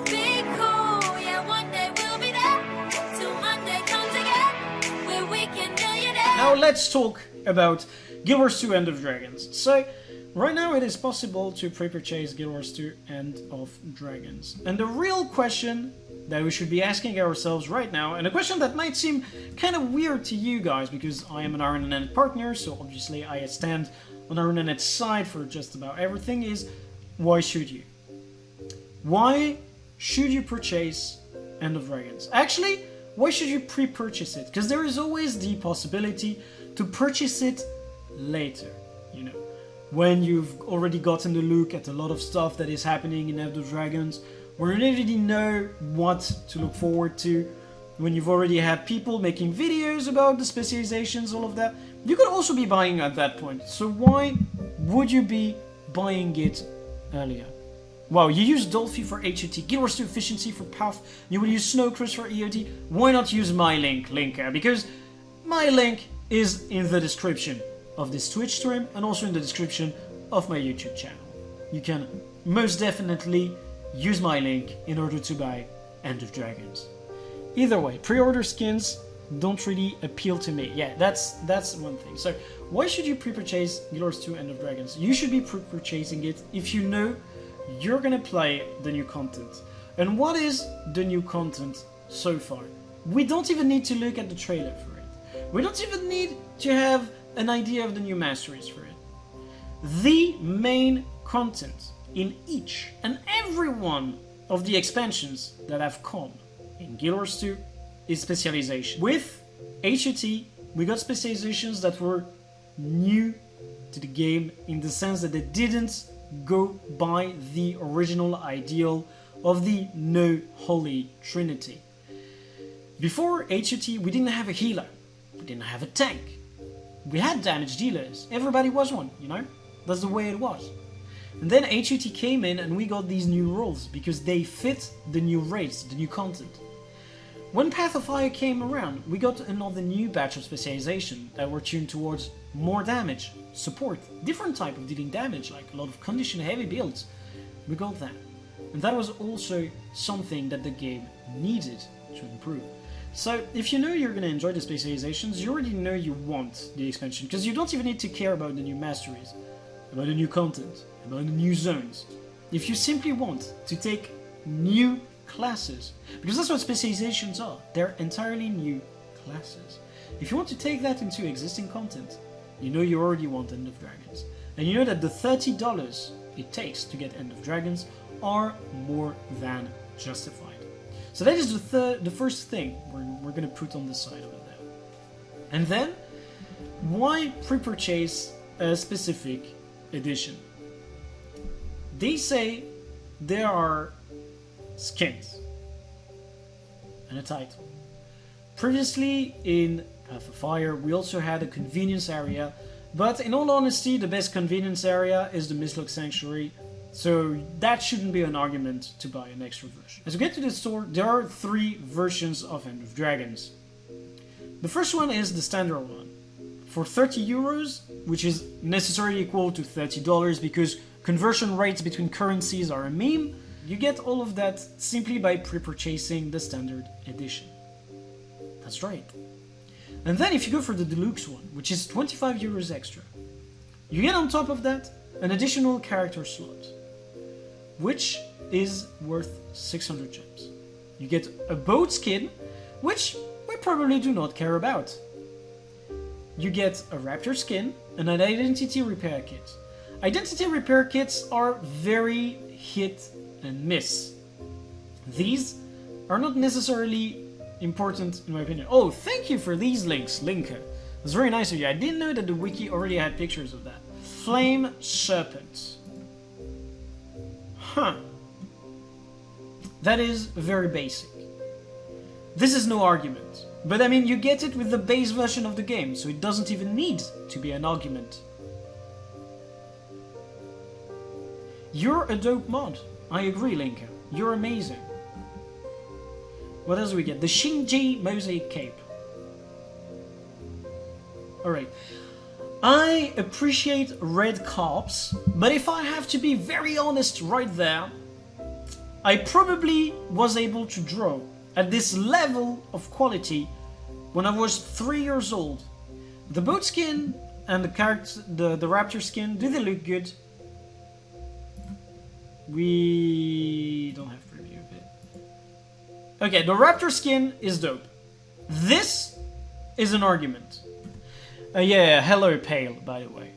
to be cool. Yeah, one day we'll be there. Till Monday comes again, where we can millionaire. Now let's talk about Guild Wars 2 End of Dragons. So, right now it is possible to pre-purchase Guild Wars 2 End of Dragons. And the real question that we should be asking ourselves right now, and a question that might seem kind of weird to you guys, because I am an RNNet partner, so obviously I stand on RNNet's side for just about everything, is why should you? Why should you purchase End of Dragons? Actually, why should you pre-purchase it? Because there is always the possibility to purchase it later, you know, when you've already gotten a look at a lot of stuff that is happening in End of Dragons, where you already know what to look forward to, when you've already had people making videos about the specializations, all of that. You could also be buying at that point. So why would you be buying it earlier? Well, you use Dolphy for HUT, Guild Wars 2 Efficiency for PAF, you will use Snowcruise for EOD. Why not use my link, Linker? Because my link is in the description of this Twitch stream and also in the description of my YouTube channel. You can most definitely use my link in order to buy End of Dragons. Either way, pre-order skins don't really appeal to me. Yeah, that's one thing. So why should you pre-purchase Guild Wars 2 End of Dragons? You should be pre-purchasing it if you know you're gonna play the new content. And what is the new content so far? We don't even need to look at the trailer for it. We don't even need to have an idea of the new masteries for it. The main content in each and every one of the expansions that have come in Guild Wars 2 is Specialization. With HUT, we got Specializations that were new to the game in the sense that they didn't go by the original ideal of the no holy trinity. Before HUT, we didn't have a healer, we didn't have a tank, we had damage dealers, everybody was one, you know? That's the way it was. And then HUT came in and we got these new roles because they fit the new race, the new content. When Path of Fire came around, we got another new batch of specialization that were tuned towards more damage, support, different type of dealing damage, like a lot of condition heavy builds. We got that. And that was also something that the game needed to improve. So if you know you're going to enjoy the specializations, you already know you want the expansion, because you don't even need to care about the new masteries, about the new content, about the new zones. If you simply want to take new classes, because that's what specializations are, they're entirely new classes. If you want to take that into existing content, you know you already want End of Dragons. And you know that the $30 it takes to get End of Dragons are more than justified. So that is the first thing we're going to put on the side over there. And then, why pre-purchase a specific edition? They say there are skins and a title. Previously in Path of Fire we also had a convenience area, but in all honesty the best convenience area is the Mistlock Sanctuary, so that shouldn't be an argument to buy an extra version. As we get to the store, there are 3 versions of End of Dragons. The first one is the standard one. For 30 euros, which is necessarily equal to $30 because conversion rates between currencies are a meme, you get all of that simply by pre-purchasing the standard edition. That's right. And then if you go for the deluxe one, which is 25 euros extra, you get on top of that an additional character slot, which is worth 600 gems. You get a boat skin, which we probably do not care about. You get a raptor skin and an identity repair kit. Identity repair kits are very hit and miss. These are not necessarily important in my opinion. Oh, thank you for these links, Linker. That's very nice of you. I didn't know that the wiki already had pictures of that. Flame Serpent. Huh. That is very basic. This is no argument. But I mean, you get it with the base version of the game, so it doesn't even need to be an argument. You're a dope mod. I agree, Linker. You're amazing. What else do we get? The Shinji Mosaic Cape. Alright. I appreciate red carps, but if I have to be very honest right there, I probably was able to draw at this level of quality when I was 3 years old. The boat skin and the raptor skin, do they look good? We don't have preview of it. Okay, the raptor skin is dope. This is an argument. Yeah, hello Pale, by the way.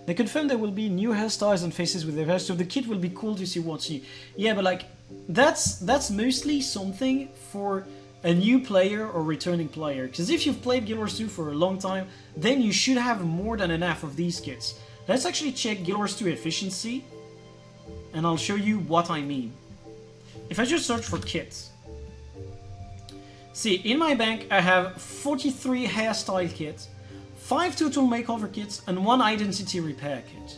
They confirm there will be new hairstyles and faces with their hair, so the kit will be cool to see what's new. Yeah, but like, that's mostly something for a new player or returning player. Because if you've played Guild Wars 2 for a long time, then you should have more than enough of these kits. Let's actually check Guild Wars 2 efficiency, and I'll show you what I mean. If I just search for kits, see, in my bank I have 43 hairstyle kits, 5 total makeover kits, and 1 identity repair kit.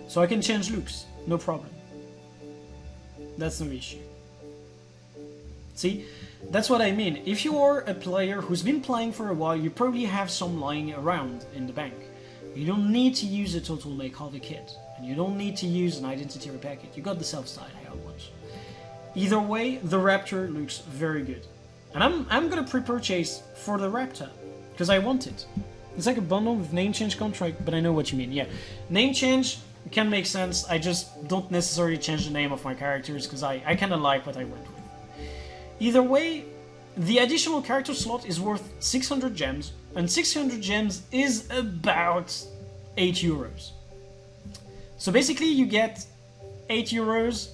So I can change looks, no problem. That's no issue. See, that's what I mean. If you are a player who's been playing for a while, you probably have some lying around in the bank. You don't need to use a total makeover kit, and you don't need to use an identity repair kit. You got the self-style hair ones. Either way, the Raptor looks very good. And I'm gonna pre-purchase for the Raptor, because I want it. It's like a bundle with name change contract, but I know what you mean, yeah. Name change can make sense, I just don't necessarily change the name of my characters, because I kinda like what I went with. Either way, the additional character slot is worth 600 gems, and 600 gems is about 8 euros. So basically you get 8 euros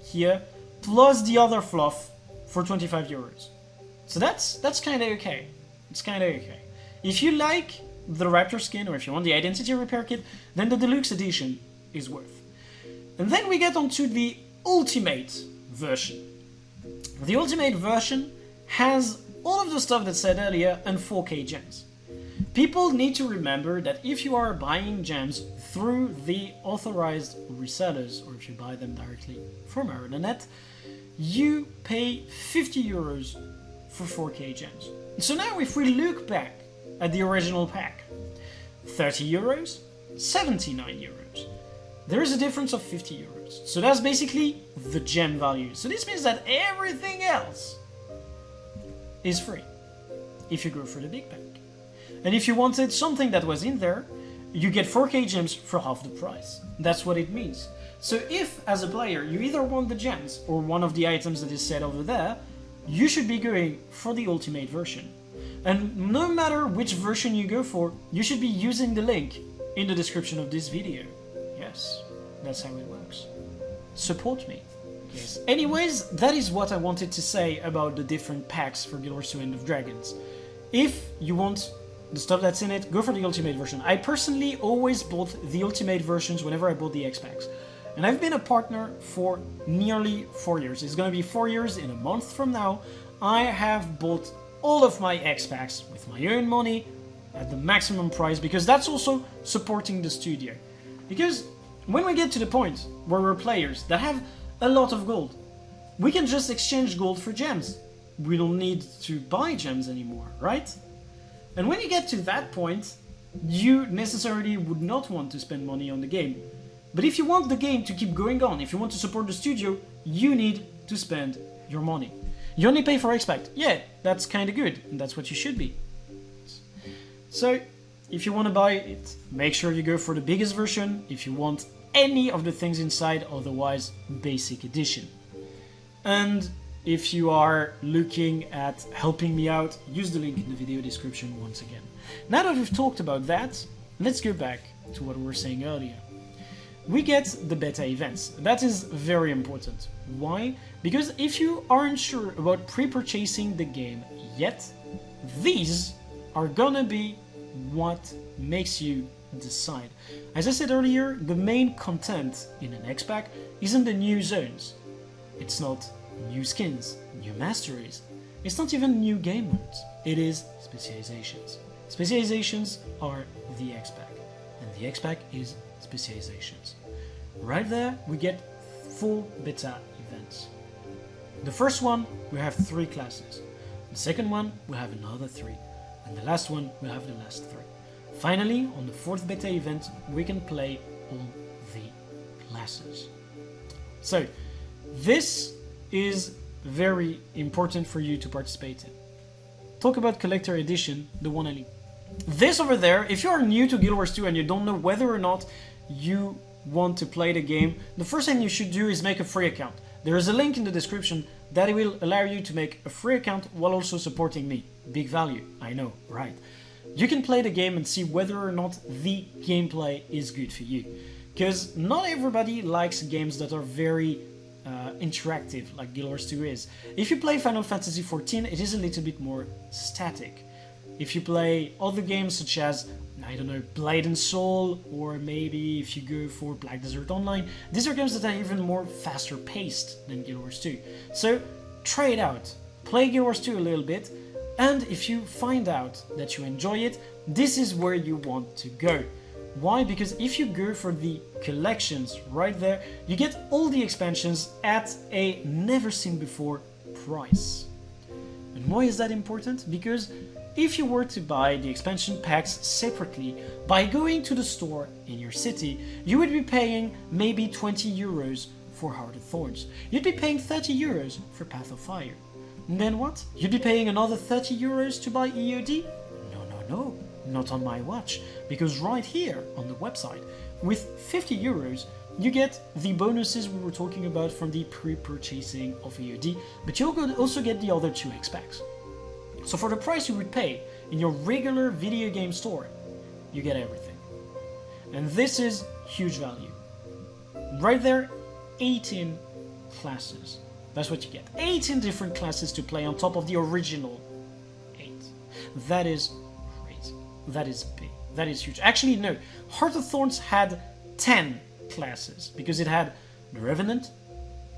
here, plus the other fluff for 25 euros. So that's kinda okay. It's kinda okay. If you like the Raptor skin, or if you want the Identity Repair Kit, then the Deluxe Edition is worth. And then we get onto the Ultimate version. The Ultimate version has all of the stuff that said earlier and 4K gems. People need to remember that if you are buying gems through the authorized resellers, or if you buy them directly from Aeronet, you pay 50 euros for 4K gems. So now if we look back at the original pack, 30 euros, 79 euros. There is a difference of 50 euros. So that's basically the gem value. So this means that everything else is free if you go for the big pack. And if you wanted something that was in there, you get 4K gems for half the price. That's what it means. So if, as a player, you either want the gems or one of the items that is said over there, you should be going for the Ultimate version. And no matter which version you go for, you should be using the link in the description of this video. Yes, that's how it works. Support me. Yes. Anyways, that is what I wanted to say about the different packs for Guild Wars 2 End of Dragons. If you want the stuff that's in it, go for the Ultimate version. I personally always bought the Ultimate versions whenever I bought the X-Packs. And I've been a partner for nearly 4 years. It's gonna be 4 years in a month from now. I have bought all of my X-Packs with my own money at the maximum price, because that's also supporting the studio. Because when we get to the point where we're players that have a lot of gold, we can just exchange gold for gems. We don't need to buy gems anymore, right? And when you get to that point, you necessarily would not want to spend money on the game. But if you want the game to keep going on, if you want to support the studio, you need to spend your money. You only pay for X-Pact. Yeah, that's kind of good, and that's what you should be. So, if you want to buy it, make sure you go for the biggest version if you want any of the things inside, otherwise basic edition. And if you are looking at helping me out, use the link in the video description once again. Now that we've talked about that, let's go back to what we were saying earlier. We get the beta events. That is very important. Why? Because if you aren't sure about pre-purchasing the game yet, these are gonna be what makes you decide. As I said earlier, the main content in an X-Pack isn't the new zones. It's not new skins, new masteries. It's not even new game modes. It is specializations. Specializations are the X-Pack, and the X-Pack is Specializations. Right there, we get 4 beta events. The first one, we have 3 classes. The second one, we have another 3. And the last one, we have the last 3. Finally, on the 4th beta event, we can play all the classes. So, This is very important for you to participate in. Talk about collector edition, the one I need. This over there, if you are new to Guild Wars 2 and you don't know whether or not you want to play the game, the first thing you should do is make a free account. There is a link in the description that will allow you to make a free account while also supporting me. Big value, I know, right? You can play the game and see whether or not the gameplay is good for you. Because not everybody likes games that are very interactive like Guild Wars 2 is. If you play Final Fantasy XIV, it is a little bit more static. If you play other games such as, I don't know, Blade and Soul, or maybe if you go for Black Desert Online, these are games that are even more faster paced than Guild Wars 2. So try it out, play Guild Wars 2 a little bit, and if you find out that you enjoy it, this is where you want to go. Why? Because if you go for the collections right there, you get all the expansions at a never seen before price. And why is that important? Because if you were to buy the expansion packs separately by going to the store in your city, you would be paying maybe 20 euros for Heart of Thorns. You'd be paying 30 euros for Path of Fire. And then what? You'd be paying another 30 euros to buy EOD? No, not on my watch. Because right here on the website, with 50 euros, you get the bonuses we were talking about from the pre-purchasing of EOD, but you'll also get the other 2 X-Packs. So for the price you would pay in your regular video game store, you get everything. And this is huge value. Right there, 18 classes. That's what you get. 18 different classes to play on top of the original 8. That is crazy. That is big. That is huge. Actually, no. Heart of Thorns had 10 classes because it had the Revenant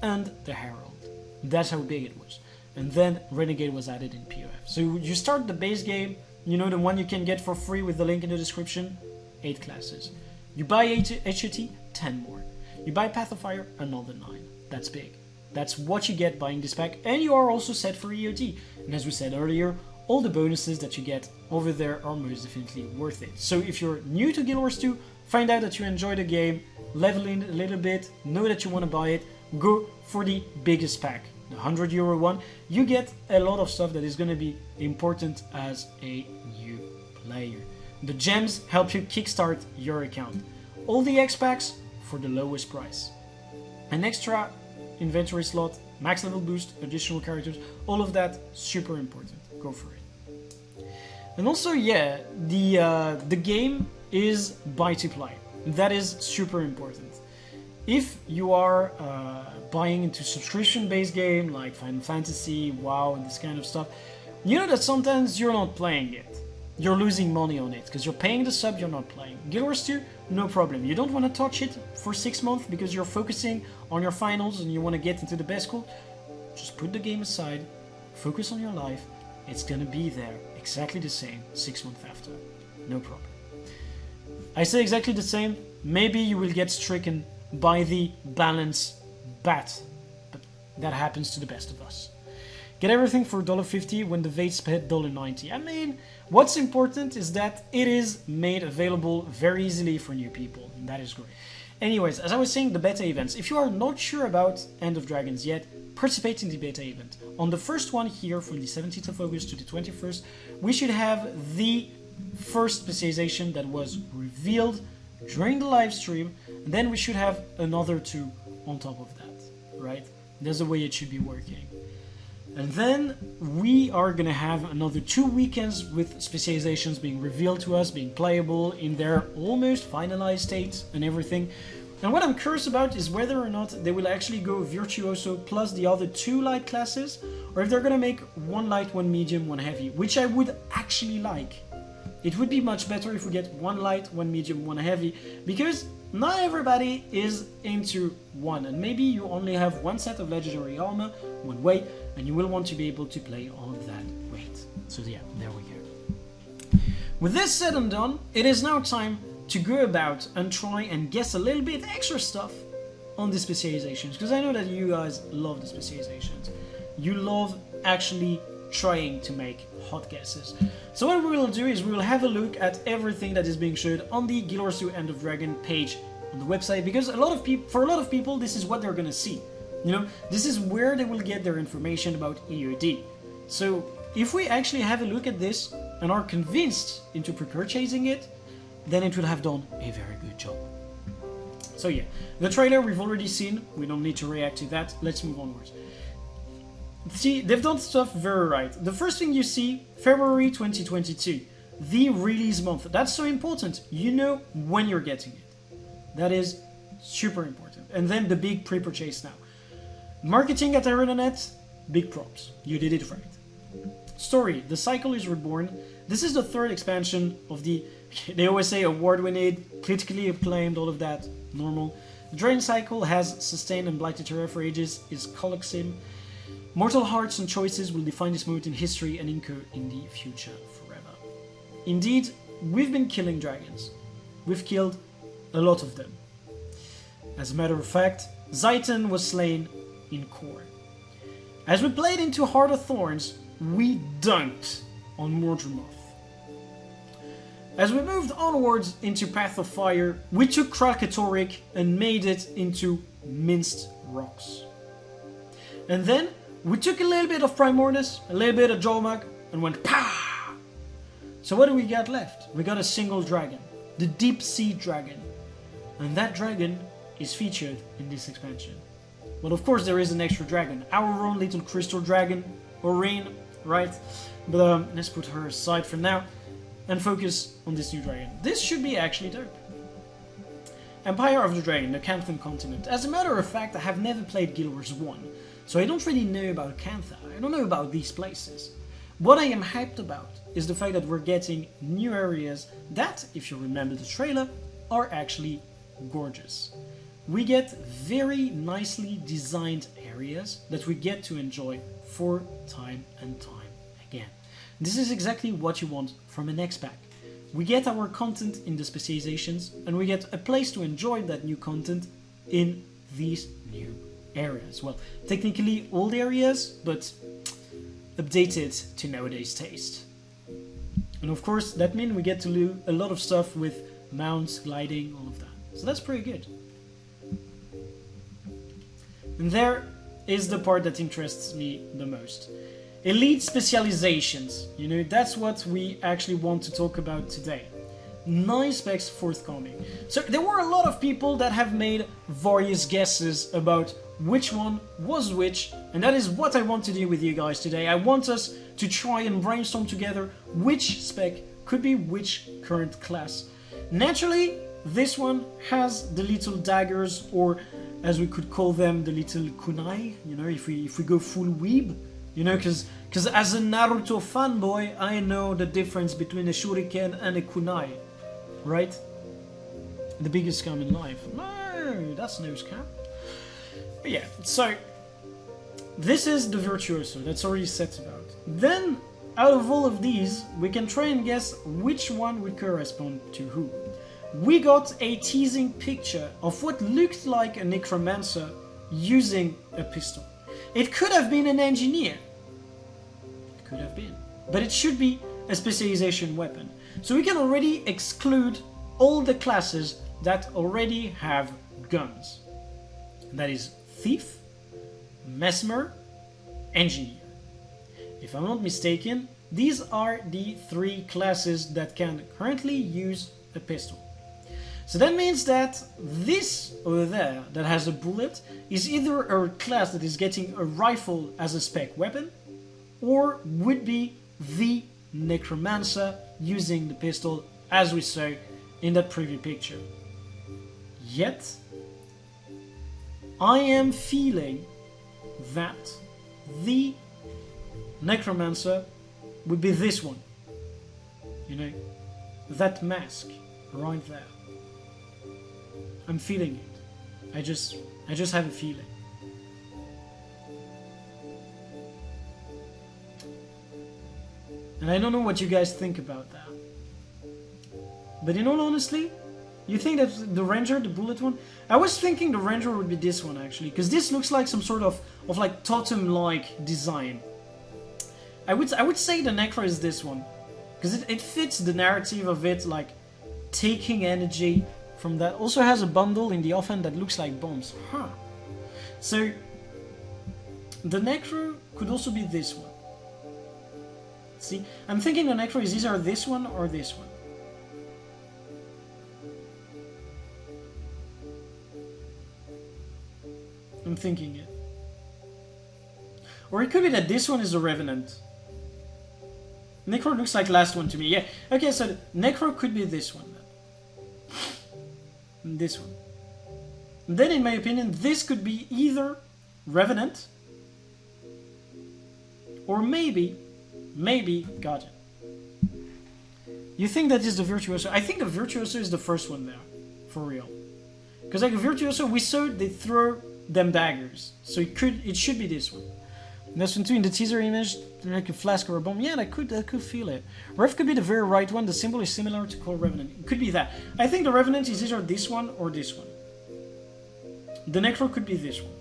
and the Herald. That's how big it was. And then Renegade was added in POF. So you start the base game, you know, the one you can get for free with the link in the description, 8 classes. You buy HOT, 10 more. You buy Path of Fire, another 9. That's big. That's what you get buying this pack, and you are also set for EOD. And as we said earlier, all the bonuses that you get over there are most definitely worth it. So if you're new to Guild Wars 2, find out that you enjoy the game, level in a little bit, know that you want to buy it, go for the biggest pack. The 100 euro one, you get a lot of stuff that is going to be important as a new player. The gems help you kickstart your account. All the X-Packs for the lowest price. An extra inventory slot, max level boost, additional characters, all of that super important. Go for it. And also, yeah, the game is buy to play. That is super important. If you are buying into subscription-based game like Final Fantasy, WoW, and this kind of stuff, you know that sometimes you're not playing it. You're losing money on it because you're paying the sub, you're not playing. Guild Wars 2, no problem. You don't want to touch it for 6 months because you're focusing on your finals and you want to get into the best school. Just put the game aside, focus on your life. It's gonna be there exactly the same 6 months after. No problem. I say exactly the same. Maybe you will get stricken by the balance bat, but that happens to the best of us. Get everything for $1.50 when the Vates hit $1.90. I mean, what's important is that it is made available very easily for new people, and that is great. Anyways, as I was saying, the beta events. If you are not sure about End of Dragons yet, participate in the beta event. On the first one here, from the 17th of August to the 21st, we should have the first specialization that was revealed during the live stream, and then we should have another 2 on top of that, right? That's the way it should be working. And then we are gonna have another 2 weekends with specializations being revealed to us, being playable in their almost finalized state and everything. And what I'm curious about is whether or not they will actually go Virtuoso plus the other 2 light classes, or if they're gonna make 1 light, 1 medium, 1 heavy, which I would actually like. It would be much better if we get 1 light, 1 medium, 1 heavy, because not everybody is into 1, and maybe you only have 1 set of legendary armor, 1 weight, and you will want to be able to play all of that weight. So yeah, there we go. With this said and done, it is now time to go about and try and guess a little bit extra stuff on the specializations, because I know that you guys love the specializations. You love actually trying to make hot guesses. So what we will do is we will have a look at everything that is being showed on the Guild Wars 2 End of Dragon page on the website, because for a lot of people this is what they're gonna see. You know, this is where they will get their information about EOD. So if we actually have a look at this and are convinced into pre-purchasing it, then it will have done a very good job. So yeah, the trailer we've already seen, we don't need to react to that, let's move onwards. See, they've done stuff very right. The first thing you see, February 2022, the release month. That's so important. You know when you're getting it. That is super important. And then the big pre-purchase now. Marketing at Aeronet, big props. You did it right. Story, the cycle is reborn. This is the third expansion of the, they always say award-winning, critically acclaimed, all of that, normal. The Dragon cycle has sustained and blighted terror for ages, is Coloxim. Mortal hearts and choices will define this moment in history and incur in the future forever. Indeed, we've been killing dragons. We've killed a lot of them. As a matter of fact, Zaitan was slain in core. As we played into Heart of Thorns, we dunked on Mordremoth. As we moved onwards into Path of Fire, we took Krakatorik and made it into minced rocks. And then we took a little bit of Primordius, a little bit of Jolmag, and went PAH! So what do we got left? We got a single dragon, the Deep Sea Dragon. And that dragon is featured in this expansion. But of course there is an extra dragon, our own little crystal dragon, Aurene, right? But let's put her aside for now and focus on this new dragon. This should be actually dope. Empire of the Dragon, the Canthan continent. As a matter of fact, I have never played Guild Wars 1, so I don't really know about Cantha. I don't know about these places. What I am hyped about is the fact that we're getting new areas that, if you remember the trailer, are actually gorgeous. We get very nicely designed areas that we get to enjoy for time and time again. This is exactly what you want from an X-Pack. We get our content in the Specializations, and we get a place to enjoy that new content in these new areas. Well, technically old areas, but updated to nowadays taste. And of course, that means we get to do a lot of stuff with mounts, gliding, all of that. So that's pretty good. And there is the part that interests me the most. Elite Specializations. You know, that's what we actually want to talk about today. 9 specs forthcoming. So there were a lot of people that have made various guesses about which one was which, and that is what I want to do with you guys today. I want us to try and brainstorm together which spec could be which current class. Naturally, this one has the little daggers, or as we could call them, the little kunai, you know, if we go full weeb, you know, because as a Naruto fanboy, I know the difference between a shuriken and a kunai, right? The biggest scam in life. No, that's no scam. But yeah, so this is the Virtuoso, that's already set about. Then, out of all of these, we can try and guess which one would correspond to who. We got a teasing picture of what looked like a necromancer using a pistol. It could have been an engineer. It could have been. But it should be a specialization weapon. So we can already exclude all the classes that already have guns. That is Thief, Mesmer, Engineer. If I'm not mistaken, these are the 3 classes that can currently use a pistol. So that means that this over there that has a bullet is either a class that is getting a rifle as a spec weapon, or would be the necromancer using the pistol as we saw in that preview picture. Yet, I am feeling that the necromancer would be this one. You know, that mask right there. I'm feeling it. I just have a feeling. And I don't know what you guys think about that. But in all honesty, you think that the Ranger, the bullet one? I was thinking the Ranger would be this one actually, because this looks like some sort of like totem-like design. I would say the Necro is this one, because it fits the narrative of it, like taking energy from that. Also has a bundle in the offhand that looks like bombs. Huh. So The Necro could also be this one. See? I'm thinking the Necro is either this one or this one. I'm thinking it. Or it could be that this one is the Revenant. Necro looks like last one to me. Yeah. Okay, so Necro could be this one then. And this one. And then, in my opinion, this could be either Revenant or maybe Guardian. You think that is the Virtuoso? I think the Virtuoso is the first one there, for real. Because like a Virtuoso, we saw they throw them daggers, so it should be this one. And this one too in the teaser image, like a flask or a bomb. Yeah, I could feel it. Rev could be the very right one. The symbol is similar to Core Revenant. It could be that. I think the Revenant is either this one or this one. The Necro could be this one.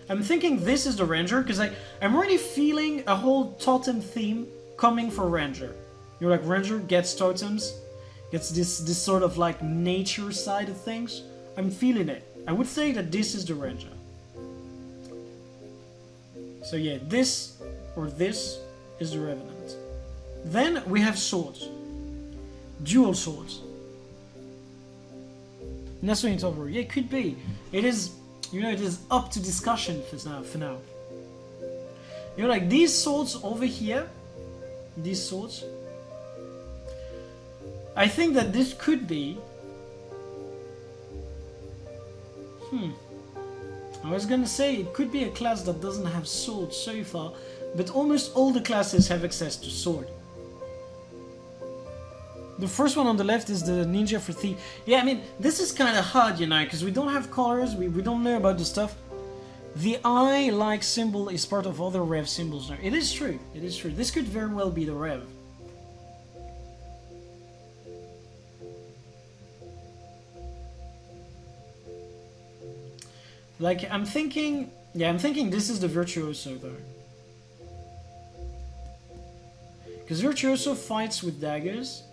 I'm thinking this is the Ranger because I'm really feeling a whole totem theme coming for Ranger. You're like Ranger gets totems, gets this sort of like nature side of things. I'm feeling it. I would say that this is the Ranger. So yeah, this or this is the Revenant. Then we have swords. Dual swords. And that's what you're talking about. Yeah, it could be. It is, you know, it is up to discussion for now. You know, like these swords over here, these swords, I think that this could be... I was gonna say it could be a class that doesn't have sword so far, but almost all the classes have access to sword. The first one on the left is the Ninja for Thief. Yeah, I mean, this is kind of hard, you know, because we don't have colors, we don't know about the stuff. The eye-like symbol is part of other Rev symbols now. It is true, it is true. This could very well be the Rev. Like, I'm thinking this is the Virtuoso, though. Because Virtuoso fights with daggers.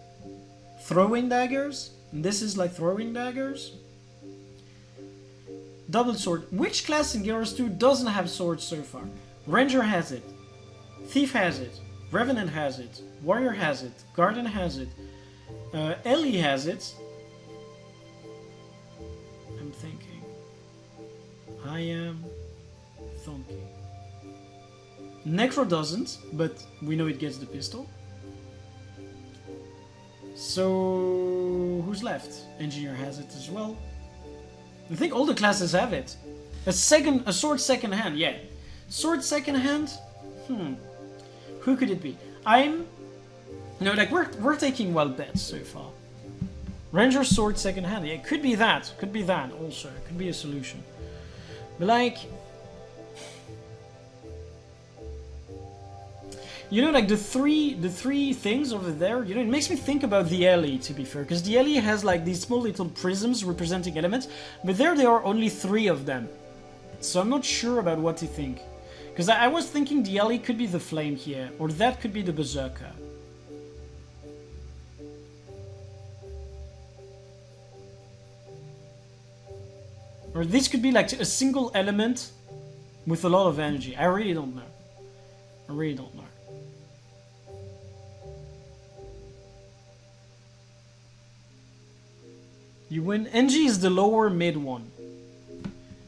Throwing daggers. And this is like throwing daggers. Double sword. Which class in Gears 2 doesn't have swords so far? Ranger has it. Thief has it. Revenant has it. Warrior has it. Guardian has it. Ellie has it. I'm thinking. I am Thonky. Necro doesn't, but we know it gets the pistol. So who's left? Engineer has it as well. I think all the classes have it. A sword second hand, yeah. Sword second hand? Who could it be? No, like we're taking wild bets so far. Ranger sword second hand. Yeah, it could be that. Could be that also. It could be a solution. But like, you know, like the three things over there, you know, it makes me think about the alley, to be fair, because the alley has like these small little prisms representing elements, but there are only 3 of them. So I'm not sure about what to think. Because I was thinking the alley could be the flame here, or that could be the berserker. Or this could be like a single element with a lot of energy. I really don't know. I really don't know. You win. NG is the lower mid one.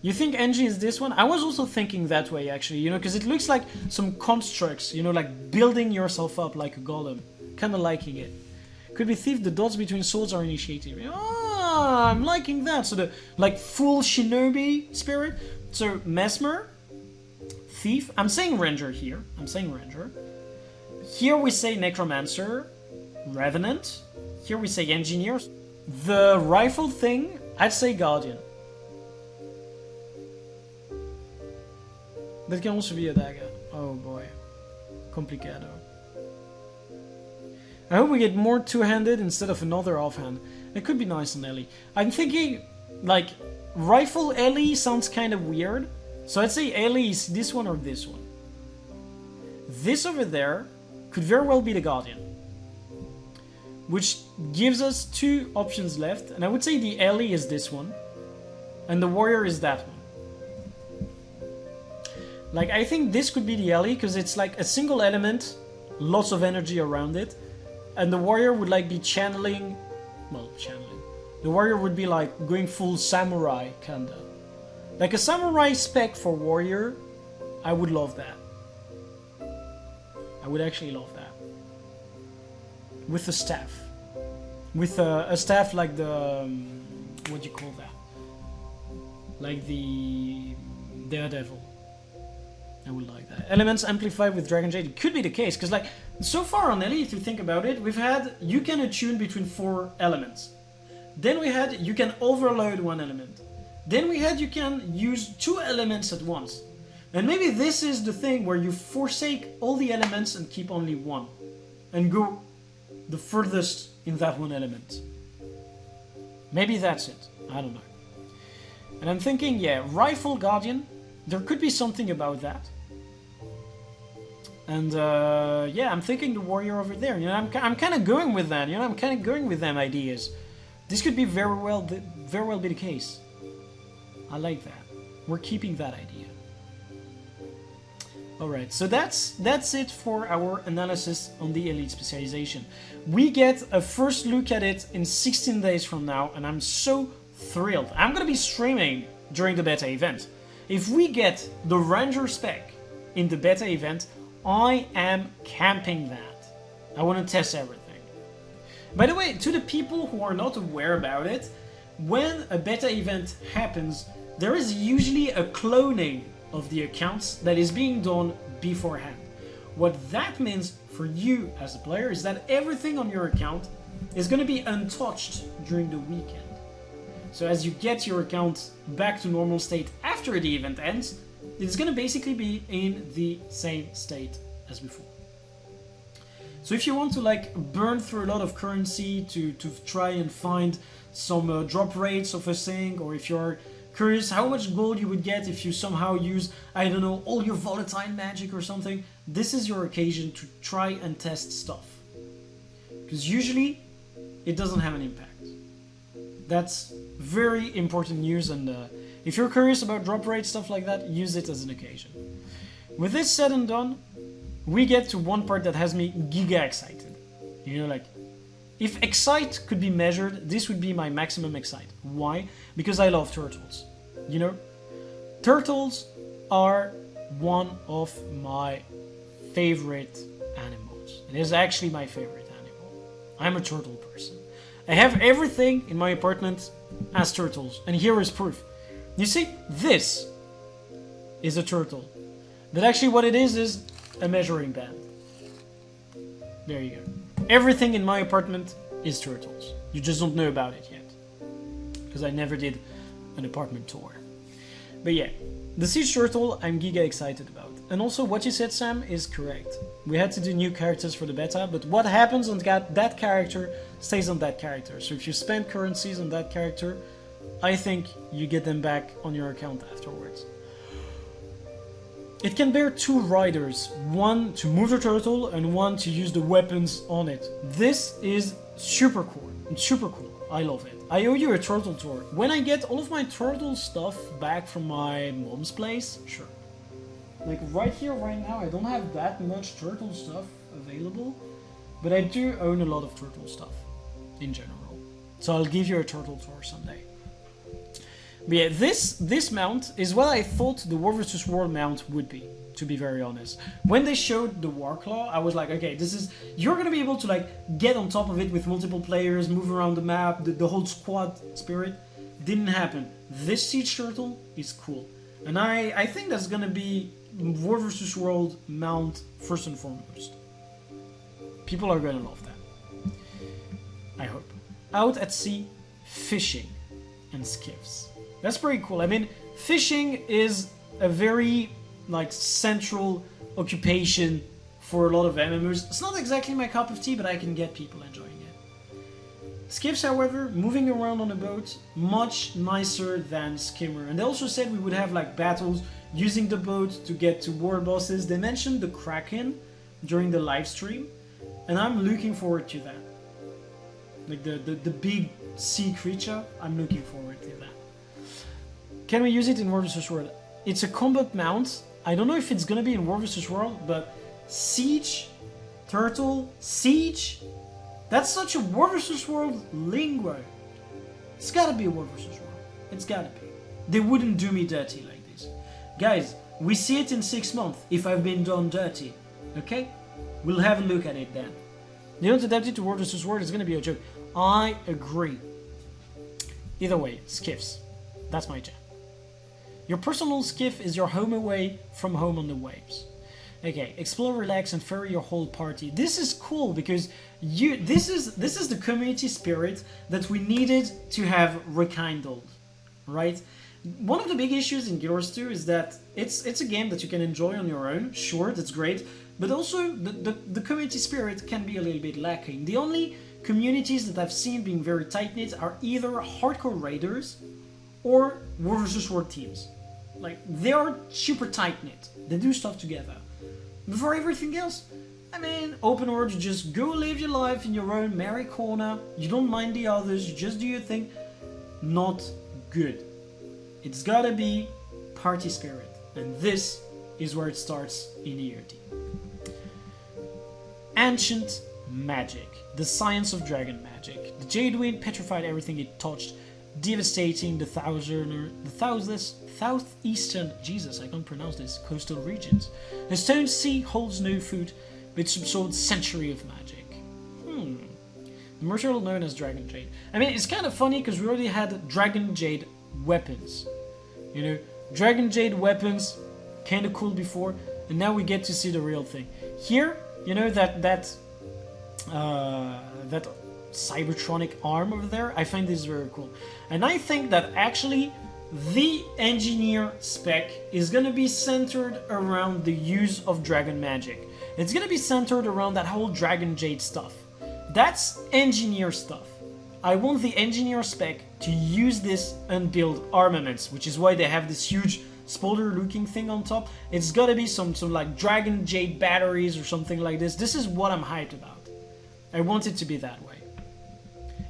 You think NG is this one? I was also thinking that way actually, you know, because it looks like some constructs, you know, like building yourself up like a golem. Kind of liking it. Could be Thief, the dots between swords are initiative. Ah, I'm liking that. So the like full shinobi spirit. So Mesmer, Thief. I'm saying Ranger here. I'm saying Ranger. Here we say Necromancer, Revenant. Here we say Engineer. The rifle thing, I'd say Guardian. That can also be a dagger. Oh boy. Complicado. I hope we get more two-handed instead of another offhand. It could be nice on Ellie. I'm thinking, like, rifle Ellie sounds kind of weird. So I'd say Ellie is this one or this one. This over there could very well be the Guardian. Which gives us 2 options left. And I would say the Ellie is this one. And the Warrior is that one. Like, I think this could be the alley, because it's like a single element, lots of energy around it, and the warrior would like be channeling, well, channeling. The warrior would be like going full samurai, kinda. Like a samurai spec for warrior, I would love that. I would actually love that. With a staff. With a staff like the, what do you call that? Like the Daredevil. I would like that. Elements amplified with Dragon Jade. It could be the case, because like, so far on Ellie, if you think about it, we've had, you can attune between 4 elements. Then we had, you can overload 1 element. Then we had, you can use 2 elements at once. And maybe this is the thing where you forsake all the elements and keep only 1. And go the furthest in that 1 element. Maybe that's it. I don't know. And I'm thinking, yeah, Rifle Guardian, there could be something about that. And yeah, I'm thinking the warrior over there. You know, I'm kind of going with that. You know, I'm kind of going with them ideas. This could be very well be the case. I like that. We're keeping that idea. All right, so that's it for our analysis on the Elite Specialization. We get a first look at it in 16 days from now, and I'm so thrilled. I'm gonna be streaming during the beta event. If we get the Ranger spec in the beta event, I am camping that. I want to test everything. By the way, to the people who are not aware about it, when a beta event happens, there is usually a cloning of the accounts that is being done beforehand. What that means for you as a player is that everything on your account is going to be untouched during the weekend. So as you get your account back to normal state after the event ends, it's going to basically be in the same state as before. So if you want to like burn through a lot of currency to try and find some drop rates of a thing, or if you're curious how much gold you would get if you somehow use, I don't know, all your volatile magic or something, this is your occasion to try and test stuff. Because usually it doesn't have an impact. That's very important news, and if you're curious about drop rate, stuff like that, use it as an occasion. With this said and done, we get to one part that has me giga excited. You know, like, if excite could be measured, this would be my maximum excite. Why? Because I love turtles. You know? Turtles are one of my favorite animals. It is actually my favorite animal. I'm a turtle person. I have everything in my apartment as turtles, and here is proof. You see, this is a turtle. But actually what it is a measuring band. There you go. Everything in my apartment is turtles. You just don't know about it yet. Because I never did an apartment tour. But yeah, the Siege Turtle I'm giga excited about. And also what you said, Sam, is correct. We had to do new characters for the beta, but what happens on that character stays on that character. So if you spend currencies on that character, I think you get them back on your account afterwards. It can bear 2 riders, one to move the turtle and one to use the weapons on it. This is super cool. It's super cool. I love it. I owe you a turtle tour. When I get all of my turtle stuff back from my mom's place, sure. Like right here, right now, I don't have that much turtle stuff available, but I do own a lot of turtle stuff in general. So I'll give you a turtle tour someday. But yeah, this mount is what I thought the War vs. World mount would be, to be very honest. When they showed the Warclaw, I was like, okay, this is, you're gonna be able to like get on top of it with multiple players, move around the map, the whole squad spirit. Didn't happen. This Siege Turtle is cool. And I think that's gonna be War vs. World mount first and foremost. People are gonna love that. I hope. Out at sea, fishing and skiffs. That's pretty cool. I mean, fishing is a very like central occupation for a lot of MMOs. It's not exactly my cup of tea, but I can get people enjoying it. Skiffs, however, moving around on a boat, much nicer than Skimmer. And they also said we would have like battles using the boat to get to war bosses. They mentioned the Kraken during the live stream, and I'm looking forward to that. Like the big sea creature, I'm looking forward to that. Can we use it in War vs. World? It's a combat mount, I don't know if it's gonna be in War vs. World, but Siege, Turtle, Siege, that's such a War vs. World lingo. It's gotta be a War vs. World. It's gotta be. They wouldn't do me dirty like this. Guys, we see it in 6 months if I've been done dirty. Okay? We'll have a look at it then. They don't adapt it to War vs. World, it's gonna be a joke. I agree. Either way, skiffs. That's my jam. Your personal skiff is your home away from home on the waves. Okay, explore, relax, and ferry your whole party. This is cool because this is the community spirit that we needed to have rekindled, right? One of the big issues in Guild Wars 2 is that it's a game that you can enjoy on your own. Sure, that's great, but also the community spirit can be a little bit lacking. The only communities that I've seen being very tight-knit are either hardcore raiders or War vs. World teams. Like, they are super tight-knit. They do stuff together. But for everything else, I mean, open world, you just go live your life in your own merry corner. You don't mind the others, you just do your thing. Not good. It's gotta be party spirit. And this is where it starts in ERD. Ancient magic. The science of dragon magic. The Jade Wind petrified everything it touched, devastating the southeastern, Jesus, I can't pronounce this, coastal regions. The stone sea holds no food, but it's absorbed century of magic. The material known as Dragon Jade. I mean, it's kind of funny because we already had Dragon Jade weapons. You know, Dragon Jade weapons, kind of cool before, and now we get to see the real thing. Here, you know, that Cybertronic arm over there, I find this very cool. And I think that actually the engineer spec is gonna be centered around the use of dragon magic. It's gonna be centered around that whole Dragon Jade stuff. That's engineer stuff. I want the engineer spec to use this unveiled armaments, which is why they have this huge spoiler looking thing on top. It's gotta be some like Dragon Jade batteries or something like this. This is what I'm hyped about. I want it to be that way.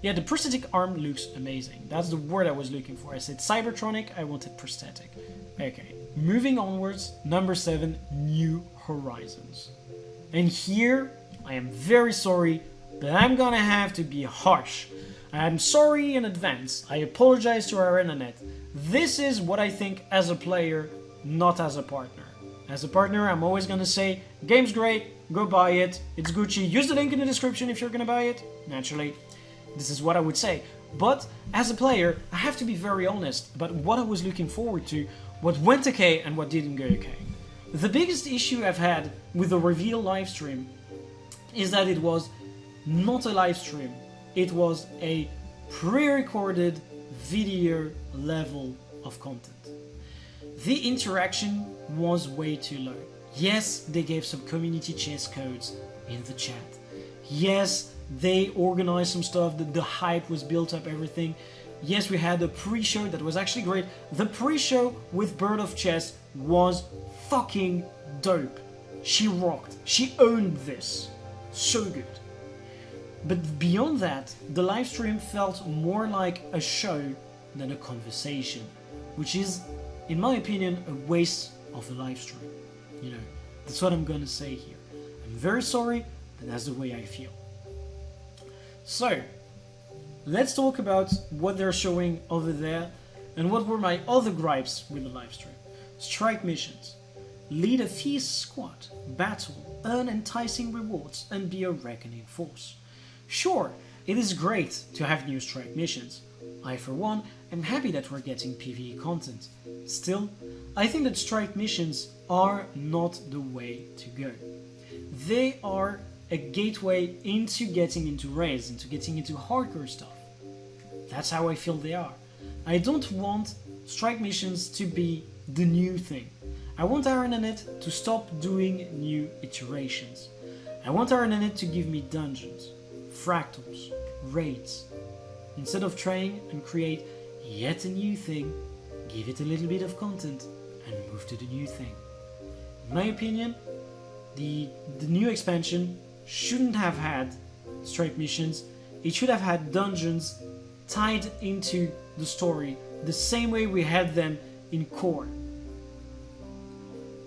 Yeah, the prosthetic arm looks amazing. That's the word I was looking for. I said Cybertronic, I wanted prosthetic. Okay, moving onwards, number 7, New Horizons. And here, I am very sorry, but I'm gonna have to be harsh. I'm sorry in advance. I apologize to our internet. This is what I think as a player, not as a partner. As a partner, I'm always gonna say, game's great, go buy it, it's Gucci. Use the link in the description if you're gonna buy it, naturally. This is what I would say. But as a player, I have to be very honest about what I was looking forward to, what went okay and what didn't go okay. The biggest issue I've had with the reveal livestream is that it was not a live stream. It was a pre-recorded video level of content. The interaction was way too low. Yes, they gave some community chess codes in the chat. Yes, they organized some stuff, the hype was built up, everything. Yes, we had a pre-show that was actually great. The pre-show with Bird of Chess was fucking dope. She rocked. She owned this. So good. But beyond that, the live stream felt more like a show than a conversation, which is, in my opinion, a waste of a live stream. You know, that's what I'm gonna say here. I'm very sorry, but that's the way I feel. So, let's talk about what they're showing over there and what were my other gripes with the livestream. Strike missions. Lead a fierce squad, battle, earn enticing rewards, and be a reckoning force. Sure, it is great to have new strike missions. I, for one, am happy that we're getting PvE content. Still, I think that strike missions are not the way to go. They are a gateway into getting into raids, into getting into hardcore stuff. That's how I feel they are. I don't want strike missions to be the new thing. I want RNNet to stop doing new iterations. I want RNNet to give me dungeons, fractals, raids. Instead of trying and create yet a new thing, give it a little bit of content and move to the new thing. In my opinion, the new expansion shouldn't have had strike missions. It should have had dungeons tied into the story the same way we had them in core.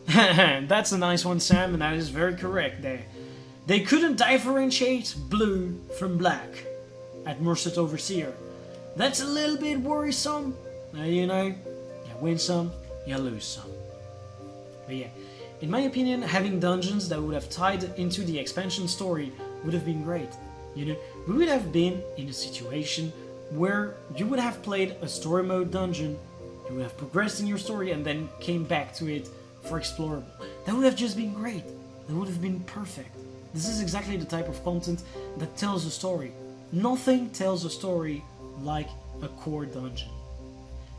That's a nice one, Sam, and that is very correct there. They couldn't differentiate blue from black at Merced Overseer. That's a little bit worrisome. You know, you win some, you lose some. But yeah, in my opinion, having dungeons that would have tied into the expansion story would have been great. You know, we would have been in a situation where you would have played a story mode dungeon, you would have progressed in your story and then came back to it for explorable. That would have just been great. That would have been perfect. This is exactly the type of content that tells a story. Nothing tells a story like a core dungeon.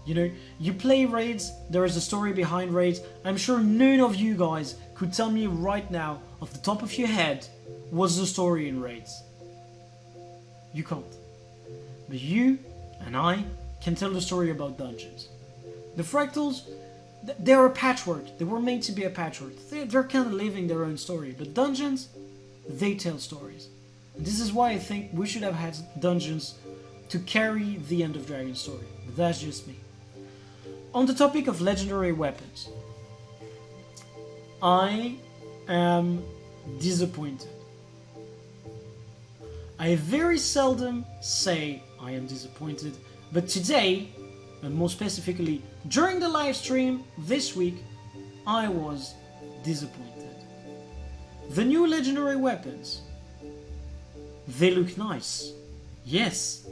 You know, you play raids, there is a story behind raids. I'm sure none of you guys could tell me right now, off the top of your head, what's the story in raids. You can't. But you and I can tell the story about dungeons. The fractals, they're a patchwork. They were made to be a patchwork. They're kind of living their own story. But dungeons, they tell stories. And this is why I think we should have had dungeons to carry the End of Dragon story. But that's just me. On the topic of legendary weapons, I am disappointed. I very seldom say I am disappointed, but today, and more specifically during the live stream this week, I was disappointed. The new legendary weapons, they look nice. Yes.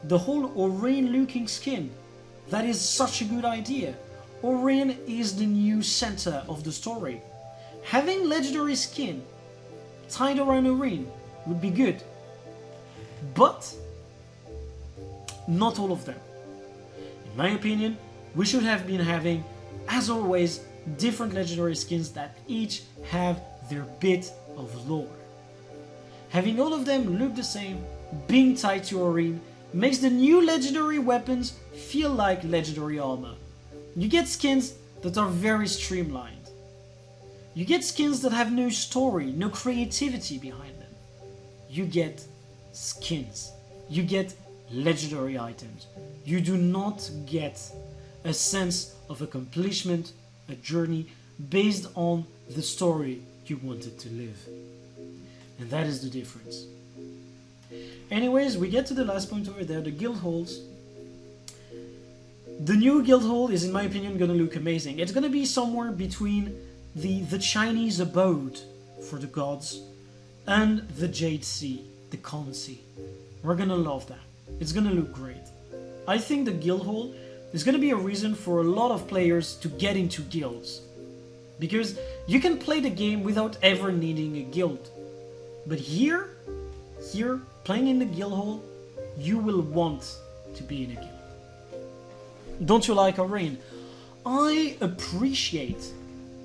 The whole Orin looking skin, that is such a good idea. Orin is the new center of the story. Having legendary skin tied around Orin would be good. But not all of them. In my opinion, we should have been having, as always, different legendary skins that each have their bit of lore. Having all of them look the same, being tied to Orin, makes the new legendary weapons feel like legendary armor. You get skins that are very streamlined. You get skins that have no story, no creativity behind them. You get skins. You get legendary items. You do not get a sense of accomplishment, a journey based on the story you wanted to live. And that is the difference. Anyways, we get to the last point over there, the guild halls. The new guild hall is, in my opinion, gonna look amazing. It's gonna be somewhere between the Chinese abode for the gods and the Jade Sea, the Khan Sea. We're gonna love that. It's gonna look great. I think the guild hall is gonna be a reason for a lot of players to get into guilds. Because you can play the game without ever needing a guild. But here, playing in the guild hall, you will want to be in a guild. Don't you like Orin? I appreciate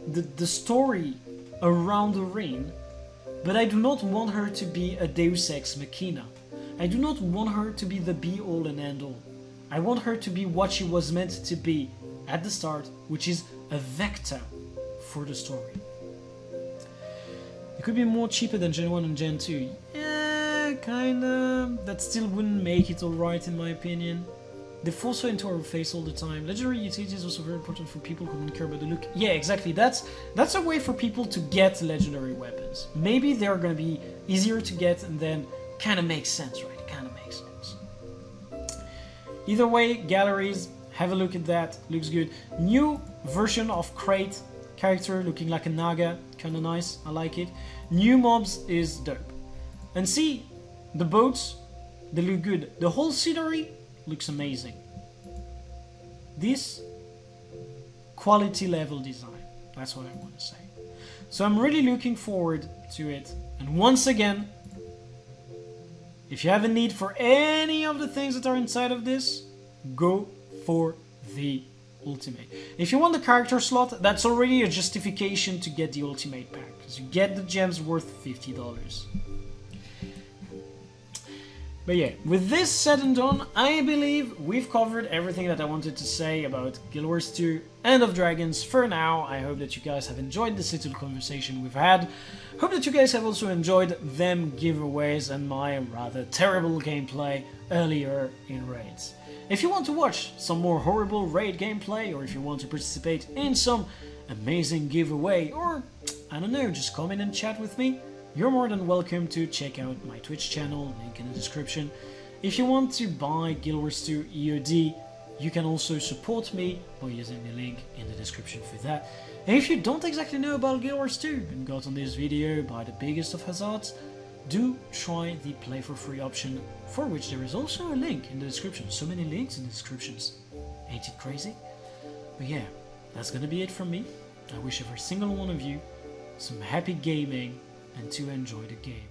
the story around Orin, but I do not want her to be a Deus Ex Machina. I do not want her to be the be-all and end-all. I want her to be what she was meant to be at the start, which is a vector for the story. It could be more cheaper than Gen 1 and Gen 2. Yeah, kinda. That still wouldn't make it alright in my opinion. They force her into our face all the time. Legendary utility is also very important for people who don't care about the look. Yeah, exactly. That's a way for people to get legendary weapons. Maybe they're gonna be easier to get and then kinda makes sense, right? It kinda makes sense. Either way, galleries, have a look at that. Looks good. New version of Crate character looking like a Naga. Kinda nice. I like it. New mobs is dope. And see, the boats, they look good. The whole scenery looks amazing. This quality level design, that's what I want to say. So I'm really looking forward to it. And once again, if you have a need for any of the things that are inside of this, go for the ultimate. If you want the character slot, that's already a justification to get the ultimate pack, because you get the gems worth $50. But yeah, with this said and done, I believe we've covered everything that I wanted to say about Guild Wars 2 End of Dragons for now. I hope that you guys have enjoyed this little conversation we've had. Hope that you guys have also enjoyed them giveaways and my rather terrible gameplay earlier in raids. If you want to watch some more horrible raid gameplay, or if you want to participate in some amazing giveaway, or I don't know, just come in and chat with me, you're more than welcome to check out my Twitch channel, link in the description. If you want to buy Guild Wars 2 EOD, you can also support me by using the link in the description for that. And if you don't exactly know about Guild Wars 2 and got on this video by the biggest of hazards, do try the play for free option, for which there is also a link in the description. So many links in the descriptions. Ain't it crazy? But yeah, that's gonna be it from me. I wish every single one of you some happy gaming and to enjoy the game.